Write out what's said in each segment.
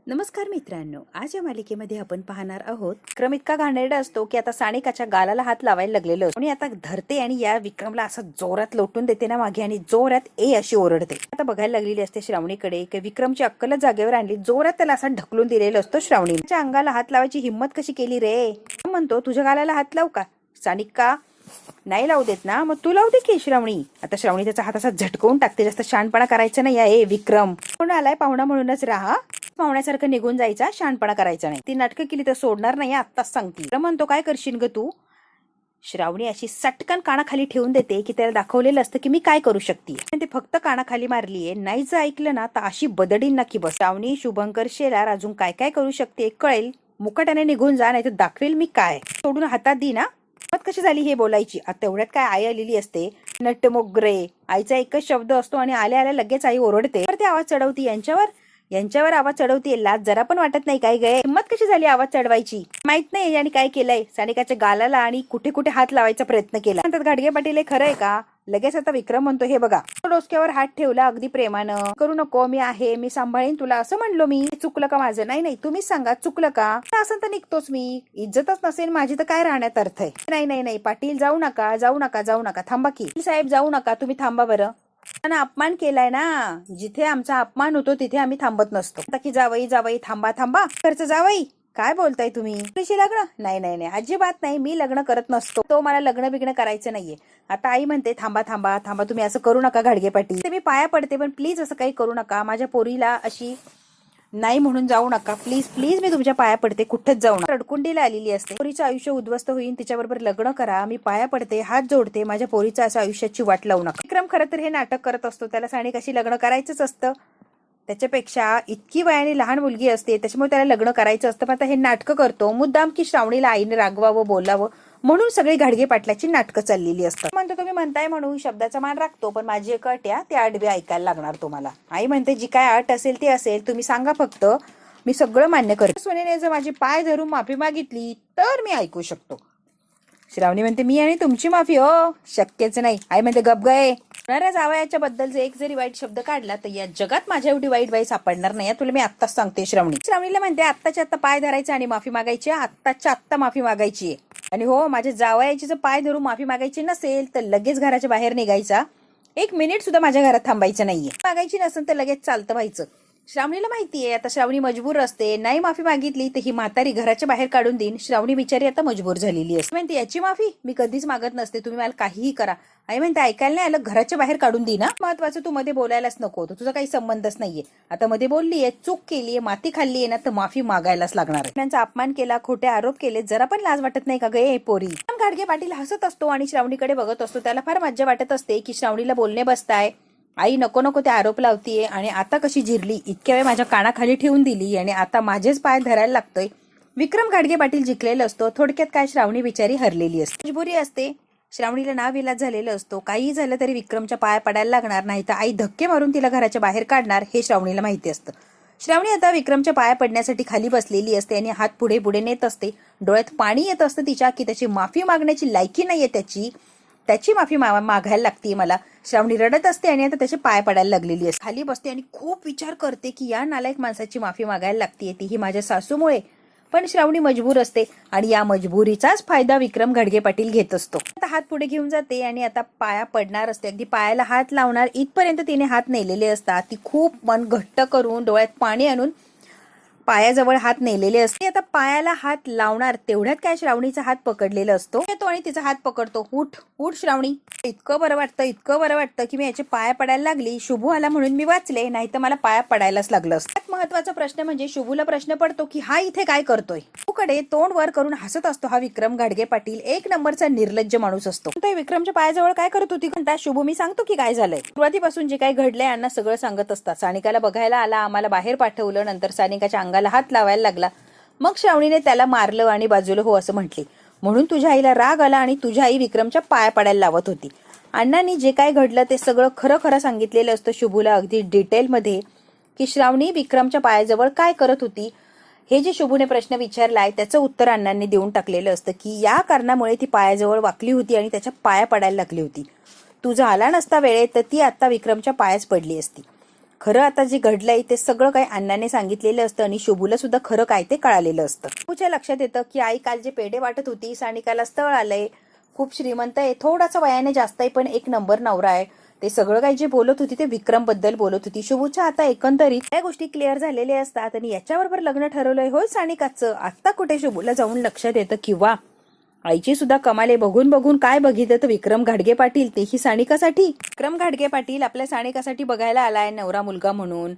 नमस्कार मित्रांनो, आज या मालिकेमध्ये आपण पाहणार आहोत विक्रम इतका घाणेरडा असतो की आता सानिकाच्या गालाला हात लावायला लागलेलं असतो आणि आता धरते आणि या विक्रमला असं जोरात लोटून देते ना मागे आणि जोरात ए अशी ओरडते. आता बघायला लागलेली असते श्रावणीकडे की विक्रमची अक्कलच जागेवर आणली. जोरात त्याला असं ढकलून दिलेलं असतो. श्रावणीच्या अंगाला हात लावायची हिंमत कशी केली रे. म्हणतो तुझ्या गालाला हात लावू का. सानिका नाही लावू देत ना, मग तू लावू दे की श्रावणी. आता श्रावणी त्याचा हात असा झटकवून टाकते. जास्त शहाणपणा करायचा नाही आहे विक्रम. कोण आलाय पाहुणा म्हणूनच राहा, पाहुण्यासारखं निघून जायचा, शहाणपणा करायचा नाही. ती नाटकं केली तर सोडणार नाही आत्ताच सांगते. म्हणतो काय करशील ग तू. श्रावणी अशी सटकन कानाखाली ठेवून देते की त्याला दाखवलेलं असतं की मी काय करू शकते. ते फक्त कानाखाली मारलीये, नाही जर ऐकलं ना तर अशी बदडीन नक्की बस. श्रावणी शुभंकर शेलार अजून काय काय करू शकते कळेल. मुकाट्याने निघून जा, नाही तर दाखवेल मी काय. सोडून हातात दी ना. कशी झाली हे बोलायची. आता तेवढ्यात काय आई आलेली असते. नट्ट मोगरे आईचा एकच शब्द असतो आणि आल्या आल्या लगेच आई ओरडते. तर ते आवाज चढवती यांच्यावर आवाज चढवतीये. लाज जरा पण वाटत नाही काय गे. हिंमत कशी झाली आवाज चढवायची. माहित नाही याने काय केलंय. सानिकाच्या गालाला आणि कुठे कुठे हात लावायचा प्रयत्न केला. म्हणतात घाडगे पाटील हे खरंय का. लगेच आता विक्रम म्हणतो हे बघा. डोसक्यावर हात ठेवला अगदी प्रेमानं. करू नको, मी आहे, मी सांभाळीन तुला असं म्हणलो मी. चुकलं का माझं. नाही नाही तुम्हीच सांगा चुकलं का. असं तर निघतोच मी. इज्जतच नसेल माझी तर काय राहण्यात अर्थ आहे. नाही नाही नाही पाटील जाऊ नका जाऊ नका जाऊ नका. थांबा की साहेब जाऊ नका, तुम्ही थांबा बरं. अपमान केलाय ना. जिथे आमचा अपमान होतो तिथे आम्ही थांबत नसतो. आता की जावई जावई थांबा थांबा. खर्च जावई काय बोलताय तुम्ही. लग्न नाही नाही नाही अजिबात नाही. मी लग्न करत नसतो. तो मला लग्न बिग्न करायचं नाहीये. आता आई म्हणते थांबा थांबा थांबा, तुम्ही असं करू नका घाडगे पाटील. मी पाया पडते पण प्लीज असं काही करू नका. माझ्या पोरीला अशी नाही म्हणून जाऊ नका प्लीज प्लीज. मी तुमच्या पाया पडते, कुठेच जाऊ नका. रडकुंडीला आलेली असते. पोरीचं आयुष्य उद्ध्वस्त होईल, तिच्याबरोबर लग्न करा. मी पाया पडते, हात जोडते. माझ्या पोरीचं असं आयुष्याची वाट लावू नका. विक्रम खरं तर हे नाटक करत असतो. त्याला सानिकाशी लग्न करायचंच असतं. त्याच्यापेक्षा इतकी वयाने लहान मुलगी असते त्याच्यामुळे त्याला लग्न करायचं असतं. पण आता हे नाटकं करतो मुद्दाम की श्रावणीला आईने रागवावं बोलावं म्हणून सगळी घाडगे पाटलाची नाटकं चाललेली असतात. म्हणतो तुम्ही म्हणताय म्हणून शब्दाचा मान राखतो, पण माझी एक अट आहे, त्या अडवी ऐकायला लागणार तुम्हाला. आई म्हणते जी काय अट असेल ती असेल, तुम्ही सांगा फक्त, मी सगळं मान्य करते. सोनेने जर माझी पाय धरून माफी मागितली तर मी ऐकू शकतो. श्रावणी म्हणते मी आणि तुमची माफी हो शक्यच नाही. आई म्हणते गप गए. होणाऱ्या जावयाच्या बद्दल जर एक जरी वाईट शब्द काढला तर या जगात माझ्या एवढी वाईट बाई सापडणार नाही. तुला मी आत्ताच सांगते. श्रावणीला म्हणते आत्ताच्या आत्ता पाय धरायचा आणि माफी मागायची. आत्ताच्या आत्ता माफी मागायची आहे. आणि हो माझ्या जावयाची जर पाय धरून माफी मागायची नसेल तर लगेच घराच्या बाहेर निघायचा. 1 मिनिट सुद्धा माझ्या घरात थांबायचं नाहीये. मागायची नसेल तर लगेच चालतं व्हायचं. श्रावणीला माहितीये आता श्रावणी मजबूर असते. नाही माफी मागितली तर ही म्हातारी घराच्या बाहेर काढून देईन. श्रावणी बिचारी आता मजबूर झालेली असते. म्हणते याची माफी मी कधीच मागत नसते, तुम्ही मला काहीही करा. आई म्हणते ऐकायला नाही आलं, घराच्या बाहेर काढून देईन. महत्वाचं तू मध्ये बोलायलाच नको, तुझा काही संबंधच नाहीये. आता मध्ये बोललीये, चूक केलीये, माती खाल्लीये ना तर माफी मागायलाच लागणार आहे. त्यांचा अपमान केला, खोटे आरोप केले, जरा पण लाज वाटत नाही का गे पोरी. घाडगे पाटील हसत असतो आणि श्रावणीकडे बघत असतो. त्याला फार मज्जा वाटत असते की श्रावणीला बोलणे बसताय. आई नको नको ते आरोप लावतीये आणि आता कशी जिरली. इतक्या वेळ माझ्या कानाखाली ठेवून दिली आणि आता माझेच पाय धरायला लागतोय. विक्रम घाडगे पाटील जिंकलेला असतो. थोडक्यात काय श्रावणी बिचारी हरलेली असते. मजबुरी असते. श्रावणीला नाविलाज झालेलं असतो. काही झालं तरी विक्रमच्या पाया पडायला लागणार, नाही तर आई धक्के मारून तिला घराच्या बाहेर काढणार हे श्रावणीला माहिती असतं. श्रावणी आता विक्रमच्या पाया पडण्यासाठी खाली बसलेली असते आणि हात पुढे पुढे नेत असते. डोळ्यात पाणी येत असतं तिच्या की त्याची माफी मागण्याची लायकी नाहीये त्याची माफी मागायला लागते मला. श्रावणी रडत असते आणि आता त्याचे पाय पडायला लागलेली असते. खाली बसते आणि खूप विचार करते की या नालायक माणसाची माफी मागायला लागते ती ही माझ्या सासूमुळे. पण श्रावणी मजबूर असते आणि या मजबुरीचाच फायदा विक्रम घाडगे पाटील घेत असतो. आता हात पुढे घेऊन जाते आणि आता पाया पडणार असते. अगदी पायाला हात लावणार इथपर्यंत तिने हात नेलेले असतात. ती खूप मन घट्ट करून डोळ्यात पाणी आणून पायाजवळ हात नेलेले असते. आता पायाला हात लावणार तेवढ्यात काय श्रावणीचा हात पकडलेला असतो. येतो आणि तिचा हात पकडतो. उठ उठ श्रावणी. इतकं बरं वाटतं की मी याचे पाया पडायला लागली. शुभू आला म्हणून मी वाचले, नाही तर मला पाया पडायलाच लागलं असतं. महत्वाचा प्रश्न म्हणजे शुभूला प्रश्न पडतो की हा इथे काय करतोय. शुभूकडे तोंड वर करून हसत असतो हा विक्रम घाडगे पाटील. 1 नंबरचा निर्लज्ज माणूस असतो. विक्रमच्या पायाजवळ काय करत होती म्हणता. शुभू मी सांगतो की काय झालंय. सुरुवातीपासून जे काय घडलंय यांना सगळं सांगत असतात. सानिकाला बघायला आला, आम्हाला बाहेर पाठवलं, नंतर सानिकाच्या अंगाला हात लावायला लागला. मग श्रावणीने त्याला मारलं आणि बाजूला हो असं म्हटले. म्हणून तुझ्या आईला राग आला आणि तुझ्या आई विक्रमच्या पाया पडायला लावत होती. अण्णांनी जे काय घडलं ते सगळं खरं खरं सांगितलेलं असतं शुभूला अगदी डिटेलमध्ये की श्रावणी विक्रमच्या पायाजवळ काय करत होती. हे जे शुभूने प्रश्न विचारलाय त्याचं उत्तर अण्णांनी देऊन टाकलेलं असतं की या कारणामुळे ती पायाजवळ वाकली होती आणि त्याच्या पाया पडायला लागली होती. तुझा आला नसता वेळेत तर ती आता विक्रमच्या पायाच पडली असती. खरं आता जे घडलंय ते सगळं काही अण्णाने सांगितलेलं असतं आणि शुभूला सुद्धा खरं काय ते कळालेलं असतं. शुभूच्या लक्षात येतं की आई काल जे पेढे वाटत होती, सानिकाला स्थळ आलंय, खूप श्रीमंत आहे, थोडासा वयाने जास्त आहे पण एक नंबर नवरा आहे. ते सगळं काही जे बोलत होती ते विक्रम बद्दल बोलत होती. शुभूच्या आता एकंदरीत या गोष्टी क्लिअर झालेल्या असतात आणि याच्याबरोबर लग्न ठरवलंय होय सानिकाचं. आता कुठे शुभूला जाऊन लक्षात येतं किंवा आईची सुद्धा कमाले बघून बघून काय बघितलं तर विक्रम घाडगे पाटील, तेही सानिकासाठी. विक्रम घाडगे पाटील आपल्या सानिकासाठी बघायला आलाय नवरा मुलगा म्हणून.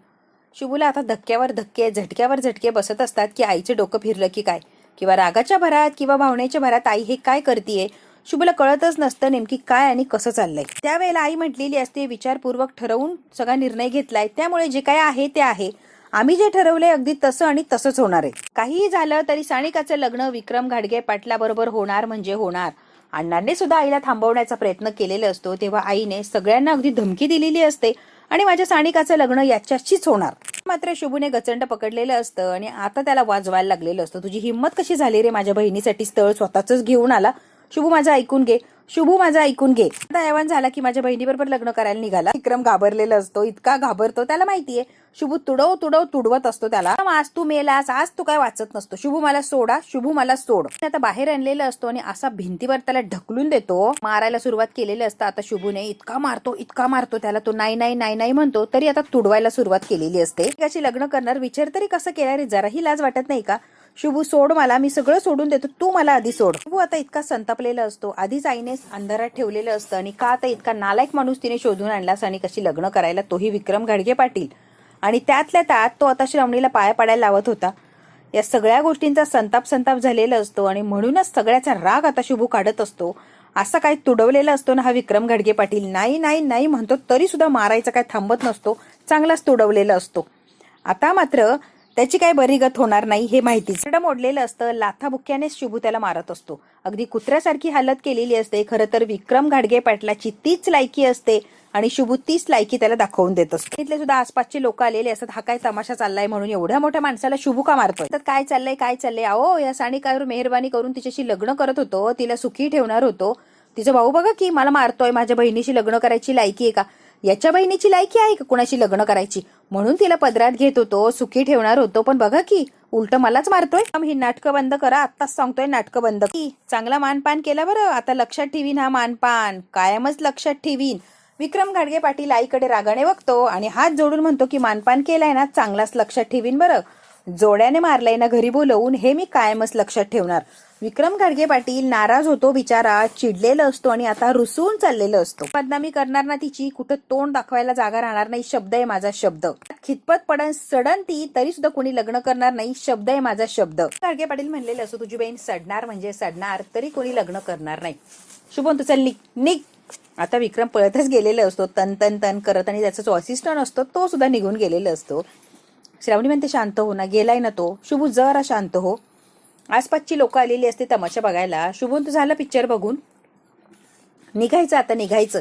शुभूला आता धक्क्यावर धक्के झटक्यावर झटके बसत असतात की आईचं डोकं फिरलं की काय, किंवा रागाच्या भरात किंवा भावनेच्या भरात आई हे काय करतीये. शुभूला कळतच नसतं नेमकी काय आणि कसं चाललंय. त्यावेळेला आई म्हटलेली असते विचारपूर्वक ठरवून सगळा निर्णय घेतलाय, त्यामुळे जे काय आहे ते आहे, आम्ही जे ठरवलंय अगदी तसं आणि तसंच होणार आहे. काहीही झालं तरी सानिकाचं लग्न विक्रम घाडगे पाटलाबरोबर होणार म्हणजे होणार. अण्णांनी सुद्धा आईला थांबवण्याचा प्रयत्न केलेला असतो तेव्हा आईने सगळ्यांना अगदी धमकी दिलेली असते आणि माझ्या सानिकाचं लग्न याच्याशीच होणार. मात्र शुभूने गचंड पकडलेलं असतं आणि आता त्याला वाजवायला लागलेलं असतं. तुझी हिंमत कशी झाली रे, माझ्या बहिणीसाठी स्थळ स्वतःच घेऊन आला. शुभू माझं ऐकून घे, शुभू माझं ऐकून घे. आता ऐवण झाला की माझ्या बहिणीबरोबर लग्न करायला निघाला. विक्रम घाबरलेला असतो, इतका घाबरतो त्याला माहितीये शुभू तुडव तुडव तुडवत असतो त्याला. आज तू मेलास, आज तू काय वाचत नसतो, शुभू मला सोडा, शुभू मला सोड. आता बाहेर आणलेलं असतो आणि असा भिंतीवर त्याला ढकलून देतो. मारायला सुरुवात केलेलं असतं. आता शुभूने इतका मारतो त्याला, तो नाही नाही नाही नाही म्हणतो तरी आता तुडवायला सुरुवात केलेली असते. त्याची लग्न करणार विचार तरी कसं केला रे, जराही लाज वाटत नाही का. शुभू सोड मला, मी सगळं सोडून देतो, तू मला आधी सोड. शुभू आता इतका संतापलेला असतो, आधीच आईने अंधारात ठेवलेलं असतं आणि का आता इतका नालायक माणूस तिने शोधून आणला आणि कशी लग्न करायला, तोही विक्रम घाडगे पाटील. आणि त्यातल्या त्यात तो आता श्रावणीला पाया पडायला लावत होता. या सगळ्या गोष्टींचा संताप झालेला असतो आणि म्हणूनच सगळ्याचा राग आता शुभू काढत असतो. असं काही तुडवलेला असतो ना हा विक्रम घाडगे पाटील. नाही नाही नाही म्हणतो तरी सुद्धा मारायचा काय थांबत नसतो, चांगलाच तुडवलेला असतो. आता मात्र त्याची काही बरीगत होणार नाही हे माहितीच. मोडलेलं असतं, लाथाबुक्क्याने शुभू त्याला मारत असतो. अगदी कुत्र्यासारखी हालत केलेली असते. खरं तर विक्रम घाडगे पाटलाची तीच लायकी असते आणि शुभू तीच लायकी त्याला दाखवून देत असतो. इथले सुद्धा आसपासचे लोक आलेले असतात, हा काय तमाशा चाललाय म्हणून एवढ्या मोठ्या माणसाला शुभू का मारतोय. तर काय चाललंय अहो या सानिकावर मेहरबानी करून तिच्याशी लग्न करत होतो, तिला सुखी ठेवणार होतो. तिचा भाऊ बघा की मला मारतोय, माझ्या बहिणीशी लग्न करायची लायकी आहे का, याच्या बहिणीची लायकी आहे का कुणाशी लग्न करायची, म्हणून तिला पदरात घेत होतो, सुखी ठेवणार होतो, पण बघा की उलट मलाच मारतोय. ही नाटकं बंद करा, आत्ताच सांगतोय नाटकं बंद. चांगला मानपान केला बरं, आता लक्षात ठेवीन हा मानपान, कायमच लक्षात ठेवीन. विक्रम घाडगे पाटील आईकडे रागाने बघतो आणि हात जोडून म्हणतो की मानपान केलाय ना, चांगलाच लक्षात ठेवीन बरं. जोड्याने मारलाय ना घरी बोलवून, हे मी कायमच लक्षात ठेवणार. विक्रम घाडगे पाटील नाराज होतो बिचारा, चिडलेला असतो आणि आता रुसून चाललेलं असतो. बदनामी करणार ना तिची, कुठं तोंड दाखवायला जागा राहणार नाही, शब्द आहे माझा शब्द. खितपत पडन सडन ती तरी सुद्धा कोणी लग्न करणार नाही, शब्द आहे माझा शब्द. घाडगे पाटील म्हणलेलं असतो तुझी बहीण सडणार म्हणजे सडणार, तरी कोणी लग्न करणार नाही. शुभम तू चल निघ. आता विक्रम पळतच गेलेला असतो तन तन तन करत आणि त्याचा जो असिस्टंट असतो तो सुद्धा निघून गेलेला असतो. श्रावणी म्हणते शांत हो ना, गेलाय ना तो. शुभू जरा शांत हो. आसपासची लोक आलेली असते तमाशा बघायला. शुभून तर झालं पिक्चर बघून, निघायचं आता निघायचं.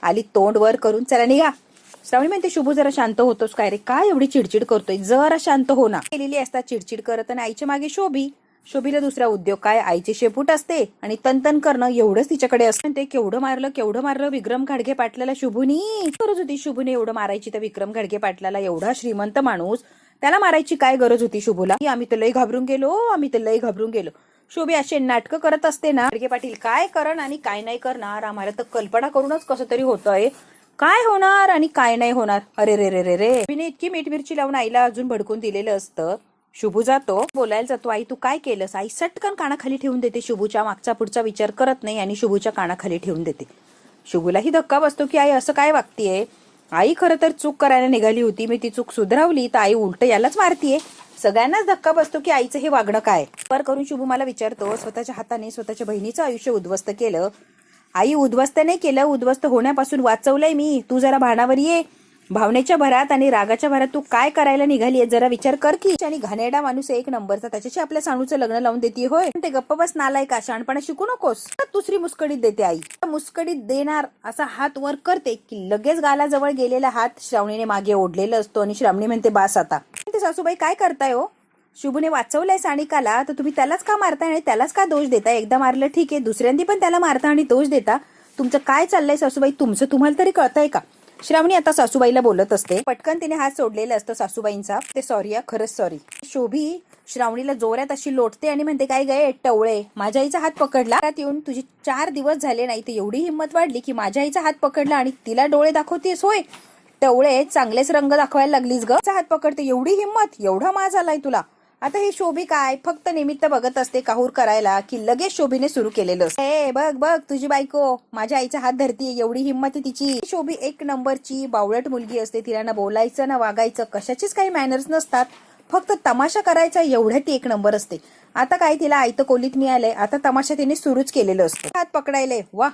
आली तोंड वर करून, चला निघा. श्रावणी म्हणते शुभू जरा शांत होतोस काय रे, काय एवढी चिडचिड करतोय, जरा शांत हो ना. केलेली असतात चिडचिड करत आणि आईच्या मागे शोभीला दुसरा उद्योग काय, आईची शेपूट असते आणि तनतन करणं एवढंच तिच्याकडे असतं. ते केवढं मारलं विक्रम घाडगे पाटलाला शुभूनी. गरज होती शुभूने एवढं मारायची तर विक्रम घाडगे पाटलाला, एवढा श्रीमंत माणूस, त्याला मारायची काय गरज होती शुभूला. आम्ही तर लय घाबरून गेलो. शोभी असे नाटकं करत असते ना, घाडगे पाटील काय करण आणि काय नाही करणार, आम्हाला तर कल्पना करूनच कसं तरी होतंय, काय होणार आणि काय नाही होणार. अरे रे रे रे रे, मी इतकी मीठ मिरची लावून आईला अजून भडकून दिलेलं असतं. शुभू जातो, बोलायला जातो, आई तू काय केलंस. आई सटकन कानाखाली ठेवून देते, शुभूच्या मागचा पुढचा विचार करत नाही आणि शुभूच्या कानाखाली ठेवून देते. शुभूलाही धक्का बसतो की आई असं काय वागतीये. आई खरं तर चूक करायला निघाली होती, मी ती चूक सुधारवली तर आई उलट यालाच मारतीये. सगळ्यांनाच धक्का बसतो की आईचं हे वागणं काय. पर करून शुभू मला विचारतो, स्वतःच्या हाताने स्वतःच्या बहिणीचं आयुष्य उद्ध्वस्त केलं. आई उद्ध्वस्त नाही केलं, उद्ध्वस्त होण्यापासून वाचवलंय मी. तू जरा भानावर ये. भावनेच्या भरात आणि रागाच्या भरात तू काय करायला निघालीये जरा विचार कर की. आणि घाणेरडा माणूस एक नंबरचा, त्याच्याशी आपल्या सानूचं लग्न लावून देते होय. ते गप्प बस नालाय का, शहाणपणा शिकू नकोस. दुसरी मुस्कडीत देते आई. मुस्कडीत देणार असा हात वर करते की लगेच गालाजवळ गेलेला हात श्रावणीने मागे ओढलेला असतो आणि श्रावणी म्हणते बास आता. ते सासूबाई काय करताय हो, शुभूने वाचवलंय सानिकाला तर तुम्ही त्यालाच का मारताय आणि त्यालाच का दोष देताय. एकदा मारलं ठीक आहे, दुसऱ्यांदी पण त्याला मारता आणि दोष देता. तुमचं काय चाललंय सासूबाई, तुमचं तुम्हाला तरी कळतंय का. श्रावणी आता सासूबाईला बोलत असते. पटकन तिने हात सोडलेला असतो सासूबाईंचा. ते सॉरी, खरंच सॉरी. शोभी श्रावणीला जोरात अशी लोटते आणि म्हणते, काय गए टवळे, माझ्या आईचा हात पकडला. येऊन तुझी 4 दिवस झाले नाही तर एवढी हिंमत वाढली की माझ्या आईचा हात पकडला आणि तिला डोळे दाखवतेस होय. टवळे, चांगलेच रंग दाखवायला लागलीस ग. हात पकडते, एवढी हिंमत, एवढा माज आलाय तुला. आता ही शोभी काय फक्त निमित्त बघत असते काहूर करायला की लगेच शोभीने सुरू केलेलं असतं. बघ बघ तुझी बायको माझ्या आईचा हात धरतीये, एवढी हिंमत आहे तिची. शोभी एक नंबरची बावळट मुलगी असते. तिला ना बोलायचं ना वागायचं, कशाचीच काही मॅनर्स नसतात, फक्त तमाशा करायचा एवढ्या ती एक नंबर असते. आता काय तिला आयतं कोलीत मिळालंय, आता तमाशा तिने सुरूच केलेलं असतं. हात पकडायले वा.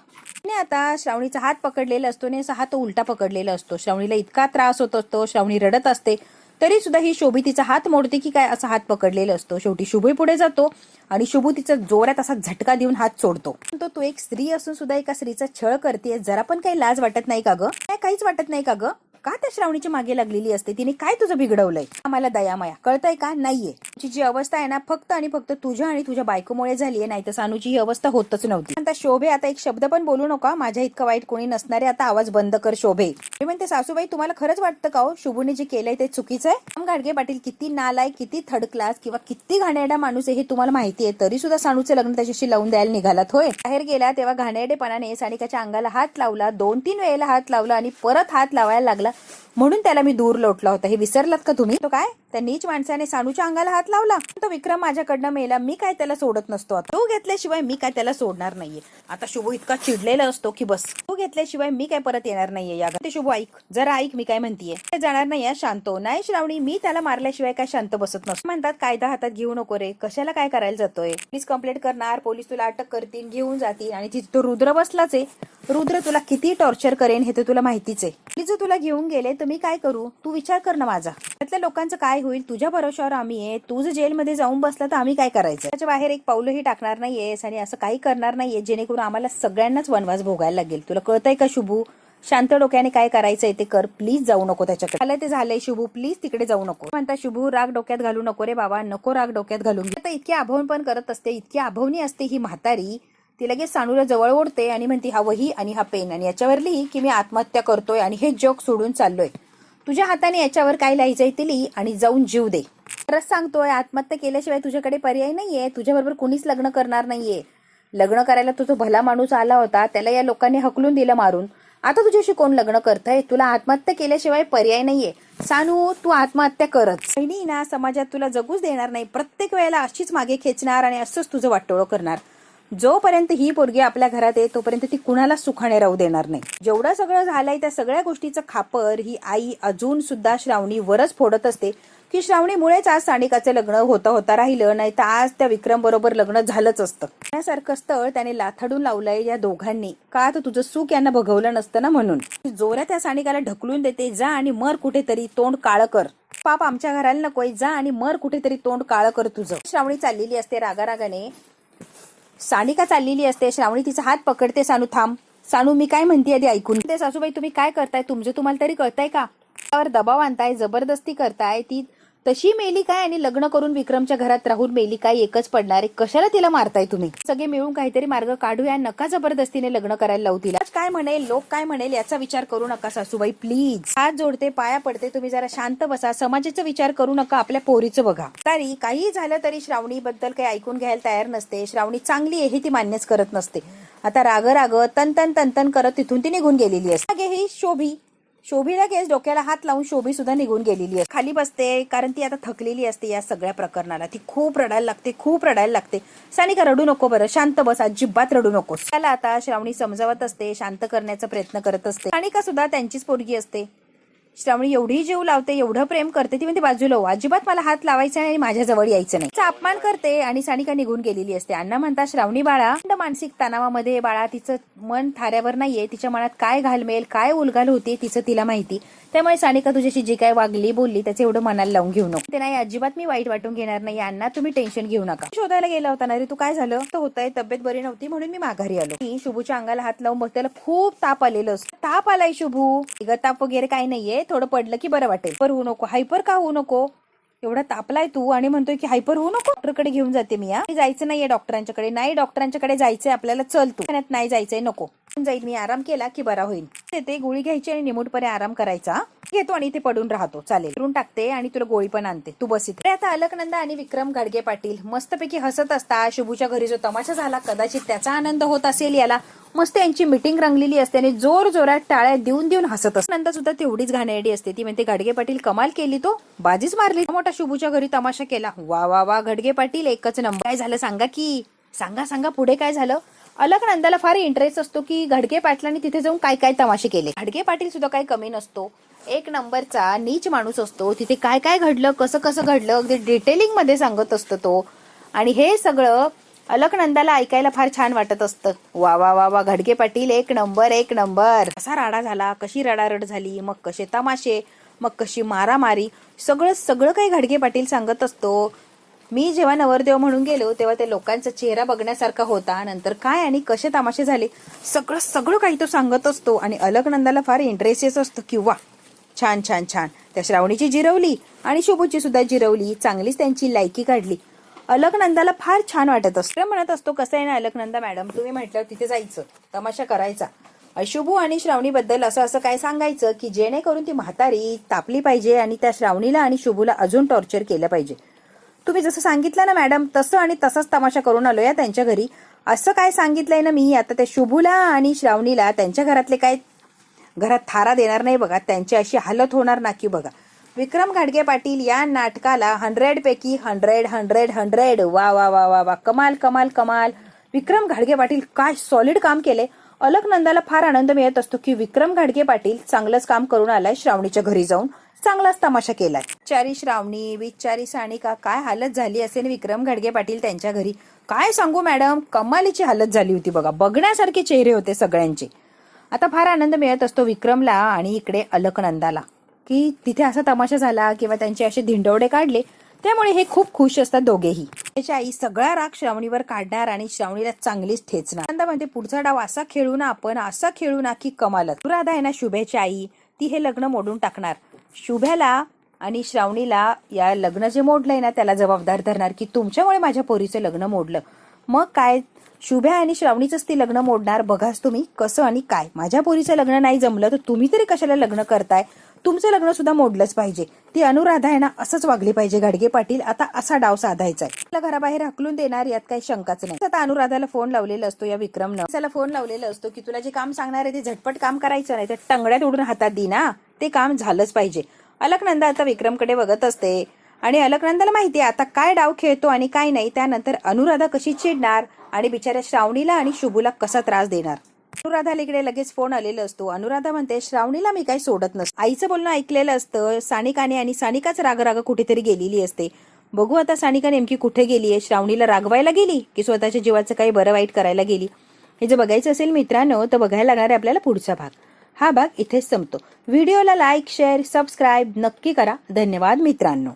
आता श्रावणीचा हात पकडलेला असतो आणि असा हात उलटा पकडलेला असतो. श्रावणीला इतका त्रास होत असतो, श्रावणी रडत असते, तरी सुद्धा ही शोभी तिचा हात मोडते की काय असा हात पकडलेला असतो. शेवटी शुभू पुढे जातो आणि शुभू तिचा जोरात असा झटका देऊन हात सोडतो. तू एक स्त्री असून सुद्धा एका स्त्रीचा छळ करतेय, जरा पण काही लाज वाटत नाही का ग? काहीच वाटत नाही का ग? का त्या श्रावणीच्या मागे लागलेली असते? तिने काय तुझं बिघडवलंय? आम्हाला दयामाया कळतंय का? नाहीये. तुझी जी अवस्था आहे ना फक्त आणि फक्त तुझ्या आणि तुझ्या बायकोमुळे झालीये, नाही तर सानूची ही अवस्था होतच नव्हती. आता शोभे, आता एक शब्द पण बोलू नका, माझ्या इतकं वाईट कोणी नसणारे. आता आवाज बंद कर शोभे. मी म्हणते सासूबाई, तुम्हाला खरंच वाटतं का हो शुभूने जे केलंय ते चुकीचं आहे? गाडगे पाटील किती नालायक, किती थर्ड क्लास किंवा किती घाणेरडा माणूस आहे हे तुम्हाला माहिती आहे, तरी सुद्धा सानूचं लग्न त्याच्याशी लावून द्यायला निघालात होय. बाहेर गेला तेव्हा घाणेरडेपणाने सानिकाच्या अंगाला हात लावला, 2-3 वेळेला हात लावला आणि परत हात लावायला लागला, म्हणून त्याला मी दूर लोटला होता. हे विसरलात का तुम्ही? तो काय त्या नीच माणसाने सानूच्या अंगाला हात लावला. तो विक्रम माझ्याकडनं मेला, मी काय त्याला सोडत नसतो. तो घेतल्याशिवाय मी काय त्याला सोडणार नाहीये. आता शुभू इतका चिडलेला असतो की बस, तो घेतल्याशिवाय मी काय परत येणार नाहीये. या ते शुभू ऐक, जरा ऐक मी काय म्हणतीये. जाणार नाही शांत हो. नाही श्रावणी, मी त्याला मारल्याशिवाय काय शांत बसत नसतो. म्हणतात कायदा हातात घेऊ नको रे, कशाला काय करायला जातोय? प्लीज कंप्लेंट करणार, पोलीस तुला अटक करतील, घेऊन जातील आणि तिथे तो रुद्र बसलाच आहे. रुद्र तुला किती टॉर्चर करेन हे तर तुला माहितीच आहे. प्लीज जर तुला घेऊन गेले तर मी काय करू? तू विचार कर ना माझा. त्यातल्या लोकांचं काय होईल? तुझ्या भरोशावर आम्ही आहे. तू जर जेलमध्ये जाऊन बसला तर आम्ही काय करायचं? त्याच्या बाहेर एक पाऊलही टाकणार नाहीयेस आणि असं काही करणार नाहीये जेणेकरून आम्हाला सगळ्यांनाच वनवास भोगायला लागेल. तुला कळतंय का शुभू? शांत डोक्याने काय करायचंय ते कर. प्लीज जाऊ नको त्याच्याकडे. झालंय ते झालंय शुभू, प्लीज तिकडे जाऊ नको. म्हणता शुभू, राग डोक्यात घालू नको रे बाबा, नको राग डोक्यात घालून. आता इतकी आभवण पण करत असते, इतकी आभवणी असते ही म्हातारी. ती लगेच सानूला जवळ ओढते आणि म्हणते, हा वही आणि हा पेन आणि याच्यावर लिही की मी आत्महत्या करतोय आणि हे जग सोडून चाललोय. तुझ्या हाताने याच्यावर काय लिहायचंय ते लिही आणि जाऊन जीव दे. खरंच सांगतोय, आत्महत्या केल्याशिवाय तुझ्याकडे पर्याय नाहीये. तुझ्याबरोबर कुणीच लग्न करणार नाहीये. लग्न करायला तो भला माणूस आला होता, त्याला या लोकांनी हकलून दिलं मारून. आता तुझ्याशी कोण लग्न करतंय? तुला आत्महत्या केल्याशिवाय पर्याय नाहीये. सानू, तू आत्महत्या करत. बहिणी ना समाजात तुला जगूच देणार नाही. प्रत्येक वेळेला अशीच मागे खेचणार आणि असंच तुझं वाटोळं करणार. जोपर्यंत ही पोरगी आपल्या घरात आहे तोपर्यंत ती कुणाला सुखाने राहू देणार नाही. जेवढं सगळं झालंय त्या सगळ्या गोष्टीचं खापर ही आई अजून सुद्धा श्रावणी वरच फोडत असते की श्रावणीमुळेच आज सानिकाचं लग्न होता राहिलं, नाही तर आज त्या विक्रम बरोबर लग्न झालंच असतं. त्यासारखं स्थळ त्याने लाथाडून लावलंय या दोघांनी. का तर तुझं सुख यांना भोगवलं नसतं ना, म्हणून जोरात त्या सानिकाला ढकलून देते. जा आणि मर कुठेतरी, तोंड काळं कर. पाप आमच्या घराला नकोय, जा आणि मर कुठेतरी, तोंड काळं कर तुझं. श्रावणी चाललेली असते रागारागाने. सानिका चाललेली असते. श्रावणी तिचा हात पकडते. सानू थांब. सानू मी काय म्हणते आधी ऐकून. ते सासूबाई तुम्ही काय करताय? तुम्हाला तरी कळताय का? त्यावर दबाव आणताय, जबरदस्ती करताय. ती तशी मेली काय आणि लग्न करून विक्रमच्या घरात राहून मेली काय? एकच पडणार आहे. कशाला तिला मारताय तुम्ही? सगळे मिळून काहीतरी मार्ग काढूया. नका जबरदस्तीने लग्न करायला लावू तिला. काय म्हणेल, लोक काय म्हणेल याचा विचार करू नका सासूबाई, प्लीज. हात जोडते, पाया पडते, तुम्ही जरा शांत बसा. समाजाचा विचार करू नका, आपल्या पोरीचं बघा. तरी काही झालं तरी श्रावणी बद्दल काही ऐकून घ्यायला तयार नसते. श्रावणी चांगली आहे हे ती मान्यच करत नसते. आता राग तन करत तिथून ती निघून गेलेली असते. ही शोभीला केस डोक्याला हात लावून शोभी सुद्धा निघून गेलेली असते. खाली बसते कारण ती आता थकलेली असते या सगळ्या प्रकरणाला. ती खूप रडायला लागते. सानिका रडू नको बरं, शांत बस, अजिबात रडू नकोस. त्याला आता श्रावणी समजावत असते, शांत करण्याचा प्रयत्न करत असते. सानिका सुद्धा त्यांचीच पोरगी असते. श्रावणी एवढी जीव लावते, एवढं प्रेम करते. ती म्हणते बाजूला हो, अजिबात मला हात लावायचा नाही आणि माझ्या जवळ यायचं नाही. तिचा अपमान करते आणि सानिका निघून गेलेली असते. अण्णा म्हणतात श्रावणी बाळा मानसिक तणावामध्ये बाळा, तिचं मन थाऱ्यावर नाहीये. तिच्या मनात काय घालमेल, काय उलघाल होती तिचं तिला माहिती. त्यामुळे सानिका तुझ्याशी जी काय वागली बोलली त्याचं एवढं मनाला लावून घेऊ नको. ते नाही, अजिबात मी वाईट वाटून घेणार नाही. अण्णा तुम्ही टेन्शन घेऊ नका. शोधायला गेला होता ना रे तू? काय झालं? तर होतंय, तब्येत बरी नव्हती म्हणून मी माघारी आलो. मी शुभूच्या अंगाला हात लावून बघ, त्याला खूप ताप आलेलं असतं. ताप आलाय शुभू? ताप वगैरे काही नाहीये, थोडं पडलं की बरं वाटेल. पर होऊ नको, हायपर का होऊ नको. एवढा तापलाय तू आणि म्हणतोय की हायपर होऊ नको, डॉक्टरकडे घेऊन जाते मी. जायचं नाहीये डॉक्टरांच्याकडे. नाही डॉक्टरांच्याकडे जायचंय आपल्याला, चल तू. नाही जायचंय, नको जाईल मी, आराम केला की बरा होईल. ते गोळी घ्यायची आणि निमूटपणे आराम करायचा. घेतो आणि ते पडून राहतो, चालेल. करून टाकते आणि तुला गोळी पण आणते, तू बस इथे. आता अलकनंदा आणि विक्रम घाडगे पाटील मस्तपैकी हसत असता. शुभूच्या घरी जो तमाशा झाला कदाचित त्याचा आनंद होत असेल याला. मस्त यांची मीटिंग रंगलेली असते आणि जोर जोरात टाळ्या देऊन देऊन हसत असते. नंतर सुद्धा तेवढीच घाणेरडी असते. ती म्हणते घाडगे पाटील कमाल केली, तो बाजीच मारली. मोठा शुभूच्या घरी तमाशा केला. वा वा वा घाडगे पाटील एकच नंबर. काय झालं सांगा की, सांगा पुढे काय झालं. अलकनंदाला फार इंटरेस्ट असतो की घाडगे पाटलांनी तिथे जाऊन काय काय तमाशे केले. घाडगे पाटील सुद्धा काही कमी नसतो, एक नंबरचा नीच माणूस असतो. तिथे काय काय घडलं, कसं कसं घडलं, अगदी डिटेलिंग मध्ये सांगत असतो तो. आणि हे सगळं अलकनंदाला ऐकायला फार छान वाटत असतं. वा वा वा वा घाडगे पाटील एक नंबर एक नंबर. कसा राडा झाला, कशी रडारड झाली, मग कसे तमाशे, मग कशी मारामारी, सगळं काही घाडगे पाटील सांगत असतो. मी जेव्हा नवरदेव म्हणून गेलो तेव्हा ते लोकांचा चेहरा बघण्यासारखा होता. नंतर काय आणि कसे तमाशे झाले सगळं काही तो सांगत असतो. आणि अलकनंदाला फार इंटरेस्ट असतो. किंवा छान छान छान त्या श्रावणीची जिरवली आणि शुभूची सुद्धा जिरवली, चांगलीच त्यांची लायकी काढली. अलकनंदाला फार छान वाटत असतं. म्हणत असतो कसं आहे ना अलकनंदा मॅडम, तुम्ही म्हटलं तिथे जायचं, तमाशा करायचा, शुभू आणि श्रावणी बद्दल असं काय सांगायचं की जेणेकरून ती म्हातारी तापली पाहिजे आणि त्या श्रावणीला आणि शुभूला अजून टॉर्चर केलं पाहिजे. तुम्ही जसं सांगितलं ना मॅडम तसं आणि तसंच तमाशा करून आलो या त्यांच्या घरी. असं काय सांगितलंय ना मी, आता त्या शुभूला आणि श्रावणीला त्यांच्या घरातले काय घरात थारा देणार नाही बघा, त्यांची अशी हालत होणार ना की बघा. विक्रम घाडगे पाटील या नाटकाला 100 पैकी 100. वा वा वा वा वा कमाल कमाल कमाल. विक्रम घाडगे पाटील काय सॉलिड काम केले. अलकनंदाला फार आनंद मिळत असतो की विक्रम घाडगे पाटील चांगलंच काम करून आलाय, श्रावणीच्या घरी जाऊन चांगलाच तमाशा केलाय. बिचारी श्रावणी, बिचारी सानिका, काय हालत झाली असेल विक्रम घाडगे पाटील त्यांच्या घरी. काय सांगू मॅडम, कमालीची हालत झाली होती बघा, बघण्यासारखे चेहरे होते सगळ्यांचे. आता फार आनंद मिळत असतो विक्रमला आणि इकडे अलकनंदाला की तिथे असा तमाशा झाला किंवा त्यांचे असे धिंडवडे काढले, त्यामुळे हे खूप खुश असतात दोघेही. त्याची आई सगळा राग श्रावणीवर काढणार आणि श्रावणीला चांगलीच ठेचणार. नंदा म्हणते पुढचा डाव असा खेळू ना आपण, असा खेळू ना की कमालच. अनुराधा आहे ना शुभेची आई, ती हे लग्न मोडून टाकणार. शुभ्याला आणि श्रावणीला या लग्न जे मोडलंय ना त्याला जबाबदार धरणार की तुमच्यामुळे माझ्या पोरीचं लग्न मोडलं. मग काय शुभ्या आणि श्रावणीचंच ती लग्न मोडणार, बघाच तुम्ही कसं आणि काय. माझ्या पोरीचं लग्न नाही जमलं तर तुम्ही तरी कशाला लग्न करताय, तुमचं लग्न सुद्धा मोडलंच पाहिजे. ती अनुराधा आहे ना असंच वागली पाहिजे घाडगे पाटील. आता असा डाव साधायचा आहे. त्याला घराबाहेर हाकलून देणार यात काही शंकाच नाही. आता अनुराधाला फोन लावलेला असतो या विक्रमनं, त्याला फोन लावलेला असतो की तुला जे काम सांगणार आहे ते झटपट काम करायचं नाही तर टंगड्यात उडून हातात दी ना, ते काम झालंच पाहिजे. अलकनंदा आता विक्रमकडे बघत असते आणि अलकनंदाला माहिती आहे आता काय डाव खेळतो आणि काय नाही. त्यानंतर अनुराधा कशी चिडणार आणि बिचाऱ्या श्रावणीला आणि शुभूला कसा त्रास देणार. अनुराधाला इकडे लगेच फोन आलेला असतो. अनुराधा म्हणते श्रावणीला मी काही सोडत नसते. आईचं बोलणं ऐकलेलं असतं सानिकाने आणि सानिकाच राग कुठेतरी गेलेली असते. बघू आता सानिका नेमकी कुठे गेलीये, श्रावणीला रागवायला गेली की स्वतःच्या जीवाचं काही बरं वाईट करायला गेली. हे जर बघायचं असेल मित्रांनो तर बघायला लागणार आहे आपल्याला पुढचा भाग. हा भाग इथेच संपतो. व्हिडिओला लाईक शेअर सबस्क्राईब नक्की करा. धन्यवाद मित्रांनो.